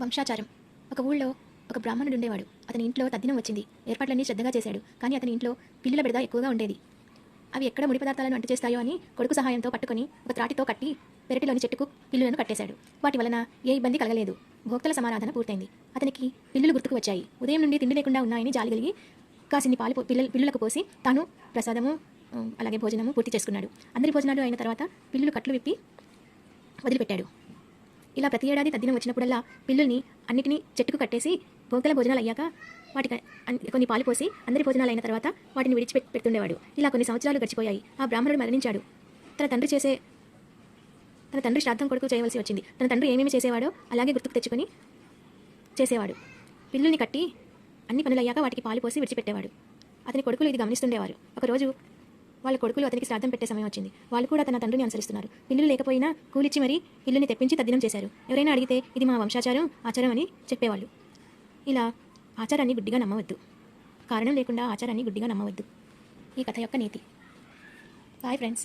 వంశాచారం. ఒక ఊళ్ళో ఒక బ్రాహ్మణుడు ఉండేవాడు. అతని ఇంట్లో తద్దినం వచ్చింది. ఏర్పాట్లన్నీ శ్రద్ధగా చేశాడు. కానీ అతని ఇంట్లో పిల్లుల బెడద ఎక్కువగా ఉండేది. అవి ఎక్కడ ముడి పదార్థాలను అంటు చేస్తాయో అని కొడుకు సహాయంతో పట్టుకొని ఒక త్రాటితో కట్టి పెరటిలోని చెట్టుకు పిల్లులను కట్టేశాడు. వాటి వలన ఏ ఇబ్బంది కలగలేదు. భోక్తల సమారాధన పూర్తయింది. అతనికి పిల్లులు గుర్తుకు వచ్చాయి. ఉదయం నుండి తిండి లేకుండా ఉన్నాయని జాలి కలిగి కాసిన్ని పాలు పిల్లులకు పోసి తాను ప్రసాదము అలాగే భోజనము పూర్తి చేసుకున్నాడు. అందరి భోజనాలు అయిన తర్వాత పిల్లులు కట్లు విప్పి వదిలిపెట్టాడు. ఇలా ప్రతి ఏడాది తద్దినం వచ్చినప్పుడల్లా పిల్లుల్ని అన్నిటినీ చెట్టుకు కట్టేసి భోక్తల భోజనాలు అయ్యాక వాటికి కొన్ని పాలు పోసి అందరి భోజనాలు అయిన తర్వాత వాటిని పెడుతుండేవాడు. ఇలా కొన్ని సంవత్సరాలు గడిచిపోయాయి. ఆ బ్రాహ్మణుడు మరణించాడు. తన తండ్రి శ్రాద్ధం కొడుకు చేయవలసి వచ్చింది. తన తండ్రి ఏమేమి చేసేవాడో అలాగే గుర్తుకు తెచ్చుకొని చేసేవాడు. పిల్లుల్ని కట్టి అన్ని పనులయ్యాక వాటికి పాలు పోసి విడిచిపెట్టేవాడు. అతని కొడుకులు ఇది గమనిస్తుండేవారు. ఒకరోజు వాళ్ళ కొడుకులు అతనికి శ్రాద్ధం పెట్టే సమయం వచ్చింది. వాళ్ళు కూడా తన తండ్రిని అనుసరిస్తున్నారు. పిల్లులు లేకపోయినా కూలిచ్చి మరీ పిల్లుని తెప్పించి తద్దినం చేశారు. ఎవరైనా అడిగితే ఇది మా వంశాచారం, ఆచారం అని చెప్పేవాళ్ళు. ఇలా ఆచారాన్ని గుడ్డిగా నమ్మవద్దు. కారణం లేకుండా ఆచారాన్ని గుడ్డిగా నమ్మవద్దు. ఈ కథ యొక్క నీతి. Boy friends.